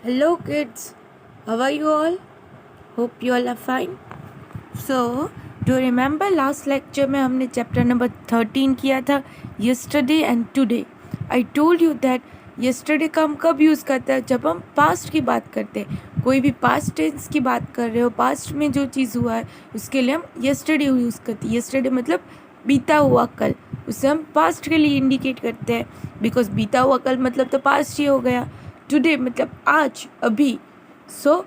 Hello kids, how are you all? Hope you all are fine. So, do you remember last lecture में हमने chapter number 13 किया था yesterday and today. I told you that yesterday का हम कब use करते हैं? जब हम past की बात करते हैं. कोई भी past tense की बात कर रहे हो, past में जो चीज़ हुआ है उसके लिए हम yesterday यूज़ करते हैं. yesterday मतलब बीता हुआ कल, उसे हम past के लिए indicate करते हैं because बीता हुआ कल मतलब तो past ही हो गया. टुडे मतलब आज, अभी. सो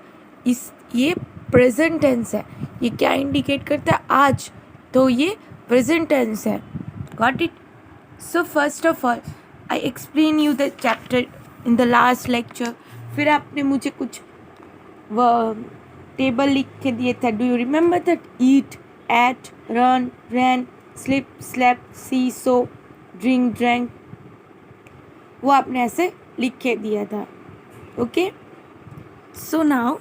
ये प्रेजेंट टेंस है. ये क्या इंडिकेट करता है? आज. तो ये प्रेजेंट टेंस है. Got it? So first of all I explain you the chapter in the last lecture. फिर आपने मुझे कुछ टेबल लिख के दिए थे. Do you remember that? Eat, ate, run, ran, sleep, slept, see, saw, drink, drank. वो आपने ऐसे लिख के दिया था. Okay, so now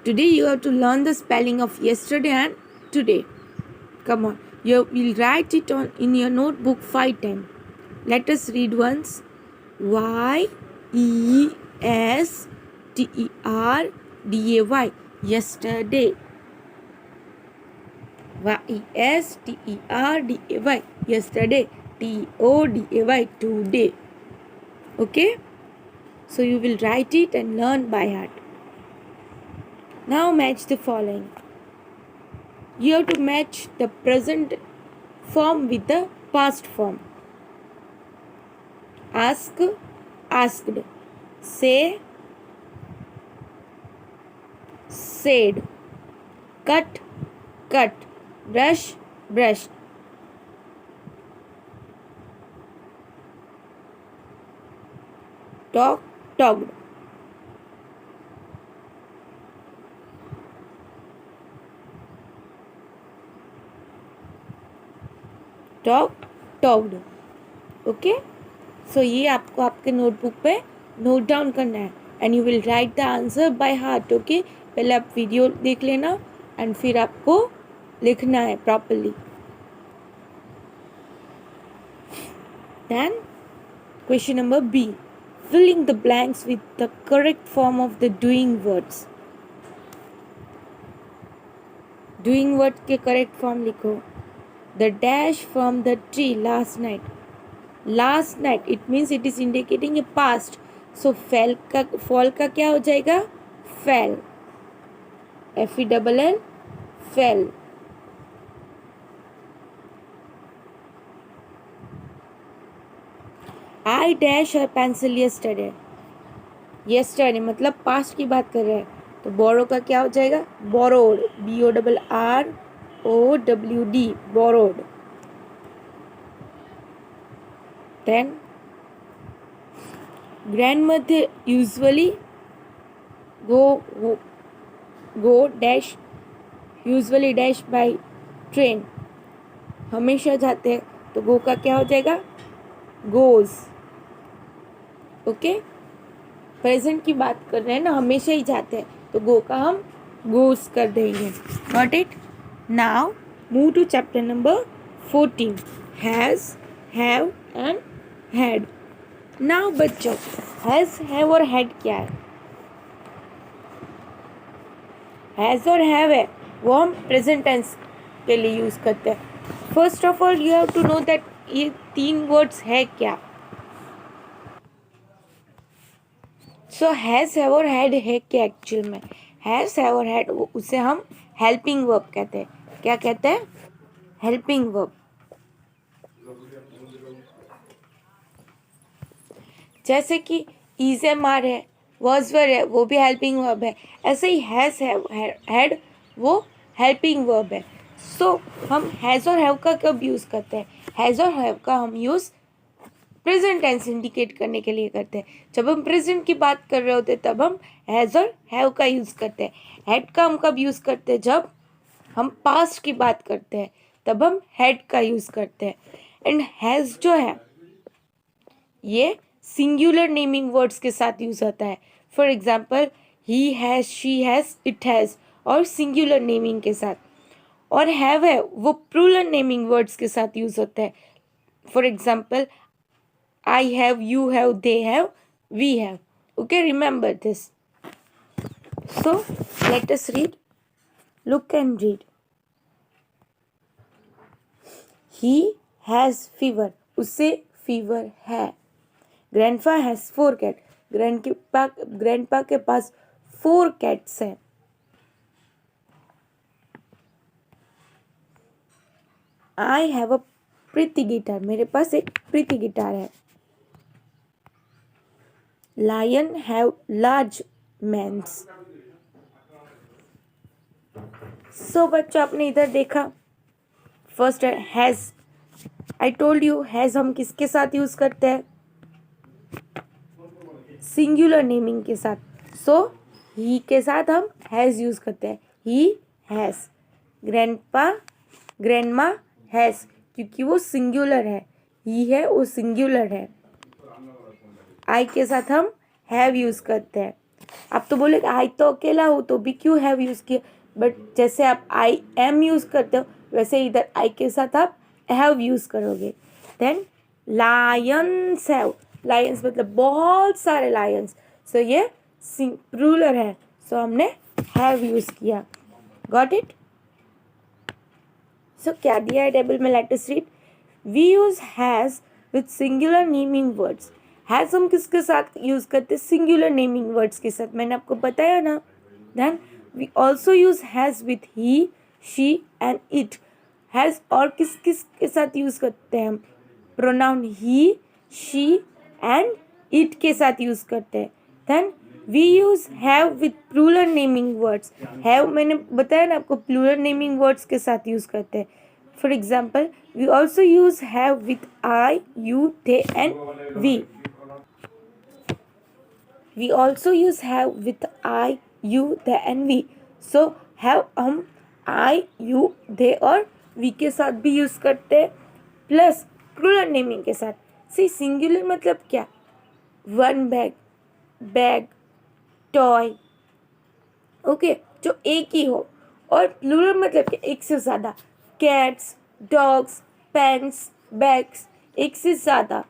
today you have to learn the spelling of yesterday and today. Come on, you will write it on in your notebook 5 times. Let us read once. yesterday. Yesterday. yesterday. Yesterday. today. Today. Okay, so you will write it and learn by heart. Now match the following. You have to match the present form with the past form. Ask, asked. Say, said. Cut, cut. Brush, brushed. Talk, talked. Talk, talked. Okay, so ये आपको आपके notebook पे note down करना है and you will write the answer by heart. Okay, पहले आप video देख लेना एंड फिर आपको लिखना है properly. Then question number B. Filling the blanks with the correct form of the doing words. Doing word के correct form लिखो. The dash from the tree last night. Last night it means it is indicating a past. So fall का क्या हो जाएगा? Fell. F-E-L-L. Fell. I dash her pencil yesterday. Yesterday मतलब past की बात कर रहे हैं तो बोरो का क्या हो जाएगा? Borrowed. BORROWD. Borrowed. Then grandmother usually go dash usually dash by train. हमेशा जाते हैं तो go का क्या हो जाएगा? goes. ओके, प्रेजेंट की बात कर रहे हैं ना, हमेशा ही जाते हैं तो गो का हम गोस कर देंगे. Got it? Now move to chapter number 14. Has, have and had. Now बच्चों, हैज़, हैव और हैड क्या है? हैज़ और हैव है वो हम प्रेजेंट टेंस के लिए यूज़ करते हैं. First of all you have to know that ये 3 वर्ड्स है क्या. सो हैज़, हैव और हैड है क्या एक्चुअल में? हैज़, हैव और हैड उसे हम हेल्पिंग वर्ब कहते हैं. क्या कहते हैं? Helping verb. जैसे कि इज एम आर है, वॉज वर है, वो भी हेल्पिंग वर्ब है. ऐसे ही हैज़, हैव, हैड वो हेल्पिंग वर्ब है. सो हम हैज़ और हैव का कब यूज़ करते हैं? हैज़ और हैव का हम यूज़ प्रेजेंट टेंस इंडिकेट करने के लिए करते हैं. जब हम प्रेजेंट की बात कर रहे होते हैं तब हम हैज़ और हैव का यूज़ करते हैं. हैड का हम कब यूज़ करते हैं? जब हम पास्ट की बात करते हैं तब हम हैड का यूज़ करते हैं. एंड हैज़ जो है ये सिंगुलर नेमिंग वर्ड्स के साथ यूज़ होता है. For example he has, she has, it has और सिंगुलर नेमिंग के साथ. और हैव है वो प्लूरल नेमिंग वर्ड्स के साथ यूज़ होता है. For example I have, you have, they have, we have. Okay, remember this. So let us read. Look and read. He has fever. उसे fever है. Grandpa has 4 cats. ग्रैंडपा के पास 4 cats हैं. I have a pretty guitar. मेरे पास एक pretty guitar है. Lion have large mans. So बच्चों आपने इधर देखा. फर्स्ट है has. I told you has हम किसके साथ यूज करते हैं? सिंगुलर नेमिंग के साथ. सो ही के साथ हम हैज़ यूज करते हैं. He has. Grandpa grandma has, क्योंकि वो सिंगुलर है. ही है वो सिंगुलर है. आई के साथ हम हैव यूज करते हैं. आप तो बोले आई तो अकेला हूँ तो भी क्यों हैव यूज किया, बट जैसे आप आई एम यूज करते हो वैसे इधर आई के साथ आप हैव यूज करोगे. Then lions have. लायंस मतलब बहुत सारे लायंस. सो ये प्लूरल है, सो हमने हैव यूज किया. Got it? सो क्या दिया है टेबल में? Let us read. We use has with singular naming words. Has हम किसके साथ यूज करते हैं? सिंगुलर नेमिंग वर्ड्स के साथ. मैंने आपको बताया ना. Then we also use has with he, she and it. Has और किस किस के साथ यूज करते हैं हम? Pronoun he, she and it के साथ यूज करते हैं. Then we use have with plural naming words. Have मैंने बताया ना आपको प्लूरल नेमिंग वर्ड्स के साथ यूज करते हैं. For example we also use have with I, you, they and we. We also use have with I, you, they and we. So have हम I, you, they और we के साथ भी use करते हैं प्लस प्लूरल नेमिंग के साथ. सी singular मतलब क्या? One bag, bag, toy. Okay, जो एक ही हो. और प्लूरल मतलब क्या? एक से ज़्यादा. Cats, dogs, pens, bags. एक से ज़्यादा,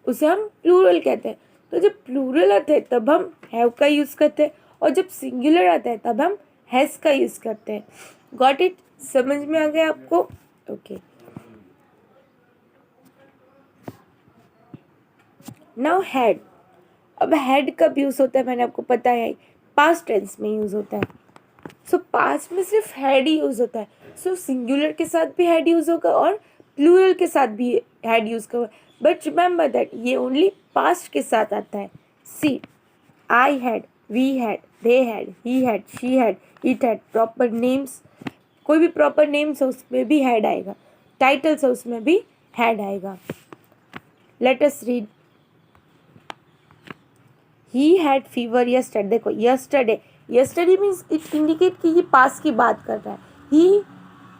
उसे हम प्लूरल कहते हैं. तो जब प्लूरल आता है तब हम हैव का यूज़ करते हैं और जब सिंगुलर आता है तब हम हैज़ का यूज़ करते हैं. Got it? समझ में आ गया आपको? ओके. Now had. अब हैड कब यूज़ होता है मैंने आपको पता है, पास्ट टेंस में यूज़ होता है. सो पास्ट में सिर्फ हैड ही यूज़ होता है. सो सिंगुलर के साथ भी हैड यूज़ होगा और प्लूरल के साथ भी हैड यूज़ होगा. बट रिमेंबर दैट ये ओनली पास्ट के साथ आता है. See I had, we had, they had, he had, she had, it had. Proper names, कोई भी प्रॉपर नेम्स हो उसमें भी हैड आएगा. टाइटल्स हो उसमें भी हैड आएगा. Let us read. He had fever yesterday. देखो yesterday, yesterday means it indicate कि ये पास्ट की बात कर रहा है. He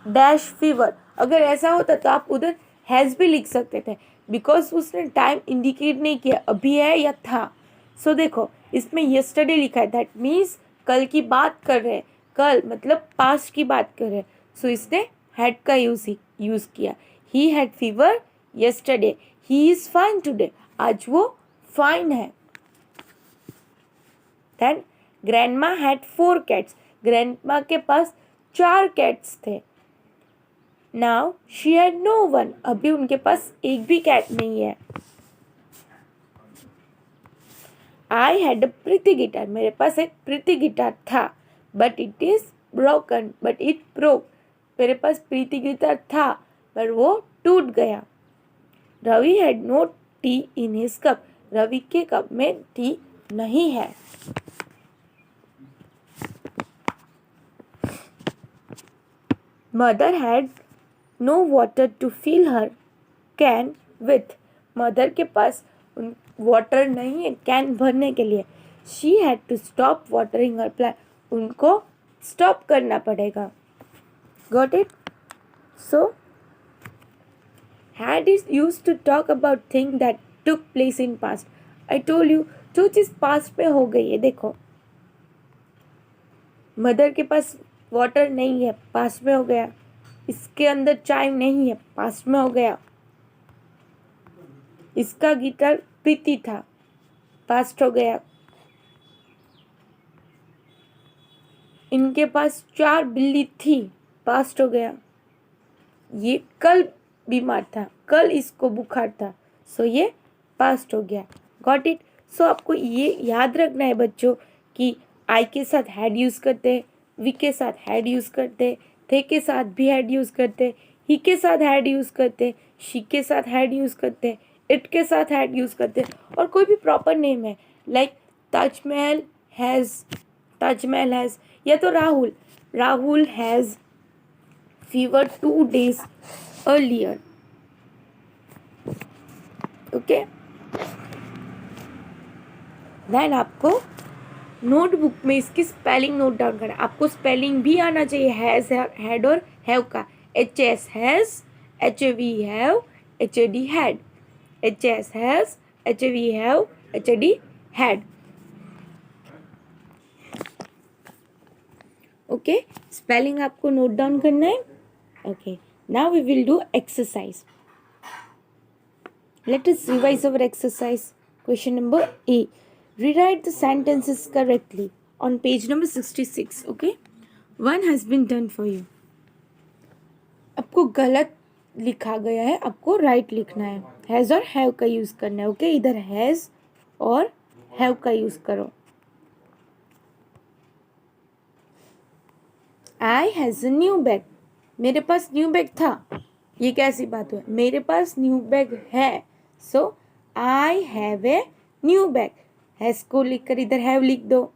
dash fever. अगर ऐसा होता तो आप उधर हैज़ भी लिख सकते थे बिकॉज उसने टाइम इंडिकेट नहीं किया अभी है या था. सो देखो इसमें यस्टरडे लिखा है, दैट मीन्स कल की बात कर रहे हैं. कल मतलब पास्ट की बात कर रहे हैं. सो इसने हैड का यूज़ किया. He had fever yesterday. He is fine today. आज वो फाइन है. Then grandma had 4 cats. Grandma के पास 4 cats थे. Now she had no one. अभी उनके पास एक भी कैट नहीं है. I had a pretty guitar. मेरे पास एक प्रीति गिटार था. But it is broken. But it broke. मेरे पास प्रीति गिटार था पर वो टूट गया. Ravi had no T in his cup. Ravi के कप में टी नहीं है. Mother had no water to fill her can with. Mother के पास वाटर नहीं है कैन भरने के लिए. She had to stop watering her plant. उनको स्टॉप करना पड़ेगा. Got it? So had is use to talk about thing that took place in past. I told you जो चीज़ पास्ट में हो गई है. देखो मदर के पास वाटर नहीं है, पास्ट में हो गया. इसके अंदर चाय नहीं है, पास्ट में हो गया. इसका गिटार प्रीति था, पास्ट हो गया। इनके पास 4 बिल्ली थी, पास्ट हो गया। ये कल बीमार था, कल इसको बुखार था, सो ये पास्ट हो गया। Got it. सो आपको ये याद रखना है बच्चों कि आई के साथ हैड यूज़ करते, वी के साथ हैड यूज़ करते, थे के साथ भी हैड यूज़ करते, ही के साथ हैड यूज़ करते, शी के साथ हैड यूज़ करते, इट के साथ हैड यूज़ करते। और कोई भी प्रॉपर नेम है लाइक ताजमहल हैज़, या तो Rahul has fever 2 days earlier. Okay. Then आपको नोटबुक में इसकी स्पेलिंग नोट डाउन करना है। आपको स्पेलिंग भी आना चाहिए हैज़, हैड और हैव का। HS has, HAV have, HAD had, HS has, HAV have, HAD had. Okay, spelling आपको नोट डाउन करना है। Okay, now we will do exercise. Let us revise our exercise. Question number A. Rewrite the sentences correctly on page number 66. Okay. One has been done for you. आपको गलत लिखा गया है, आपको right लिखना है। हैज़ और हैव का यूज़ करना है। ओके, इधर हैज़ और हैव का यूज़ करो। I has a new bag. मेरे पास न्यू बैग था। ये कैसी बात हुई? मेरे पास न्यू बैग है। So I have a new bag. Has को लिखकर इधर हैव लिख दो।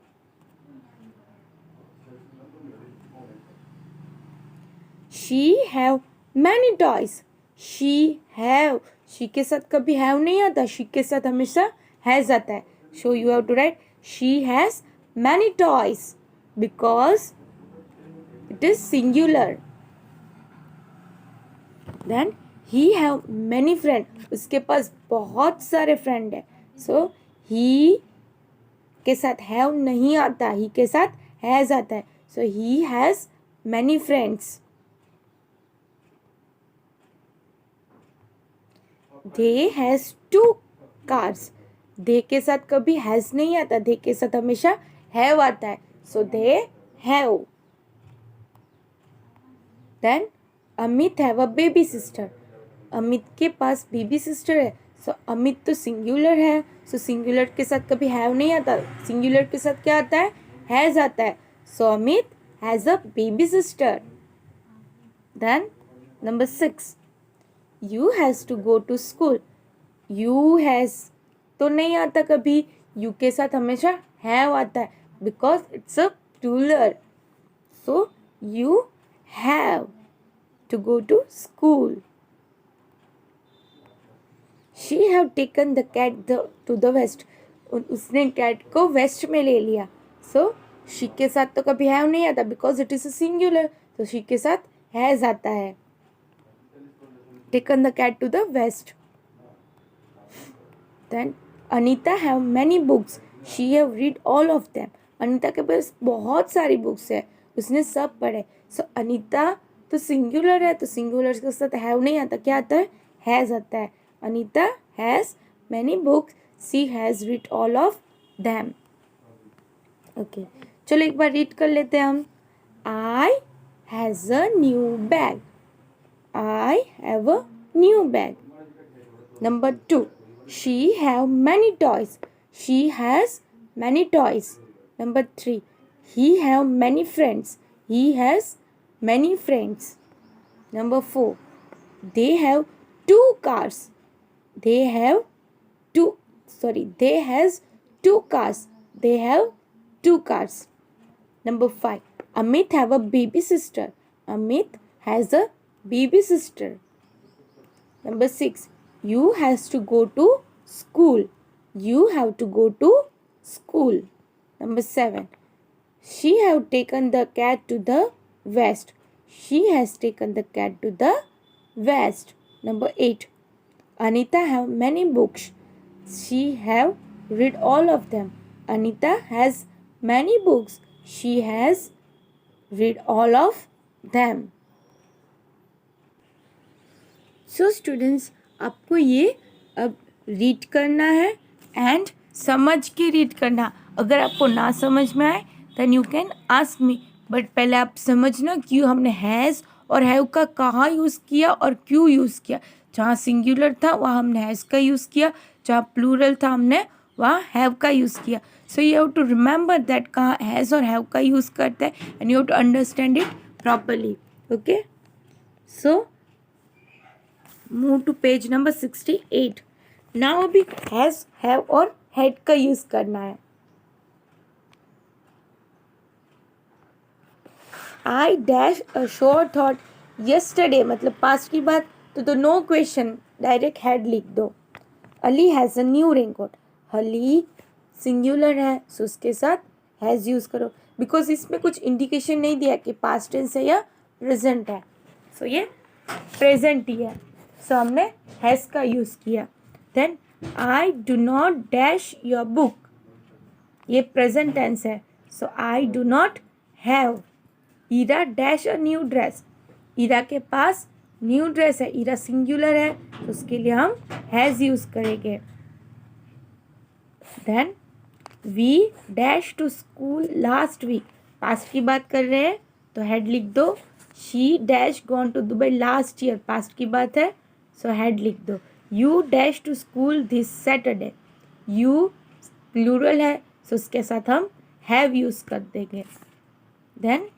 She have many toys. She के साथ कभी हैव नहीं आता, शी के साथ हमेशा हैज आता है। So you have to write she has many toys because it is singular. Then he have many friend. उसके पास बहुत सारे फ्रेंड है। सो ही के साथ हैव नहीं आता, ही के साथ हैज आता है। So he has many friends. They has 2 cars. They के साथ कभी हैज नहीं आता, दे के साथ हमेशा हैव आता है। So they have. Then Amit have a baby sister. Amit के पास बेबी सिस्टर है। सो अमित तो सिंगुलर है। सो सिंगुलर के साथ कभी हैव नहीं आता, सिंगुलर के साथ क्या आता है? हैज आता है। So Amit has a baby sister. Then number 6, you has to go to school. You has तो नहीं आता कभी, यू के साथ हमेशा हैव आता है because it's a plural. So you have to go to school. She have taken the cat to the west. उसने कैट को वेस्ट में ले लिया। सो शी के साथ तो कभी हैव नहीं आता because it is a singular. तो शी के साथ हैज आता है। Taken the cat to the west. Then Anita have many books. She have read all of them. Anita के पास बहुत सारी बुक्स है, उसने सब पढ़े। सो अनीता तो सिंगुलर है, तो सिंगुलर के साथ हैव नहीं आता, क्या आता है? हैज आता है। Anita has many books, she has read all of them. Okay, चलो एक बार रीड कर लेते हैं हम। I has a new bag. I have a new bag. Number 2, she have many toys. She has many toys. Number 3, he have many friends. He has many friends. Number 4, they have 2 cars. They have they has 2 cars. They have 2 cars. Number 5, Amit have a baby sister. Amit has a baby sister. Number 6, you has to go to school. You have to go to school. Number 7, she have taken the cat to the west. She has taken the cat to the west. Number 8, Anita have many books. She have read all of them. Anita has many books. She has read all of them. So students, आपको ये अब read करना है and समझ के read करना। अगर आपको ना समझ में आए then you can ask me, but पहले आप समझना क्यों हमने हैज़ और हैव का कहाँ यूज़ किया और क्यों यूज़ किया। जहाँ सिंगुलर था वहाँ हमने हैज़ का यूज़ किया, जहाँ प्लूरल था हमने वहाँ हैव का यूज़ किया। So you have to remember that कहाँ हैज़ और हैव का यूज़ करते हैं and you have to understand it properly. Okay, so move to page number 68। Now अभी हैज़, हैव और हैड का यूज़ करना है। I dash a short thought yesterday, मतलब पास्ट की बात तो नो क्वेश्चन, डायरेक्ट हैड लिख दो। Ali has a new raincoat, Ali singular है सो उसके साथ हैज़ यूज़ करो, बिकॉज इसमें कुछ इंडिकेशन नहीं दिया कि पास्ट टेंस है या प्रेजेंट है, सो ये प्रेजेंट ही है, सो हमने हैज़ का यूज़ किया। Then I do not dash your book, ये प्रेजेंट टेंस है, so I do not have. Ira dash a new dress, Ira के पास न्यू ड्रेस है, ईरा सिंगुलर है तो उसके लिए हम हैज़ यूज़ करेंगे। Then we dash to school last week, past की बात कर रहे हैं तो हैड लिख दो। She dash gone to Dubai last year, past की बात है सो हैड लिख दो। You dash to school this Saturday, you plural है सो उसके साथ हम हैव यूज़ कर देंगे। Then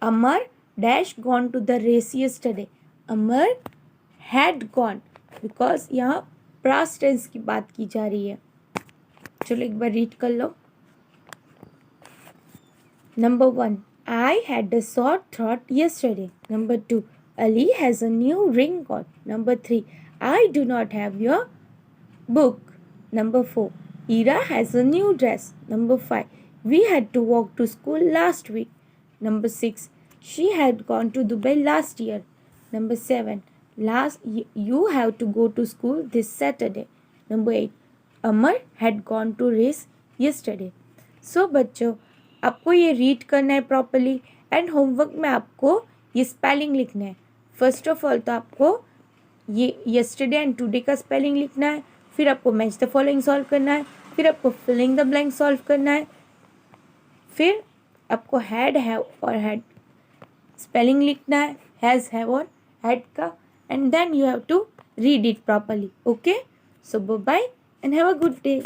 Amar dash gone to the race yesterday, Amar had gone, because यहाँ पास्ट टेंस की बात की जा रही है। चलो एक बार रीड कर लो। Number 1, I had a short thought yesterday. Number 2, Ali has a new raincoat. Number 3, I do not have your book. Number 4, Ira has a new dress. Number 5, we had to walk to school last week. Number 6, she had gone to Dubai last year. Number 7, you have to go to school this Saturday. Number 8, Amar had gone to race yesterday. So बच्चों, आपको ये read करना है properly and homework में आपको ये spelling लिखना है। फर्स्ट ऑफ ऑल तो आपको ये यस्टरडे एंड टुडे का स्पेलिंग लिखना है, फिर आपको मैच द फॉलोइंग सॉल्व करना है, फिर आपको फिलिंग द ब्लैंक सॉल्व करना है, फिर आपको हैड, हैव और हैड स्पेलिंग लिखना है, हैज़, हैव और हैड का, and then you have to read it properly. Okay, so bye and have a good day.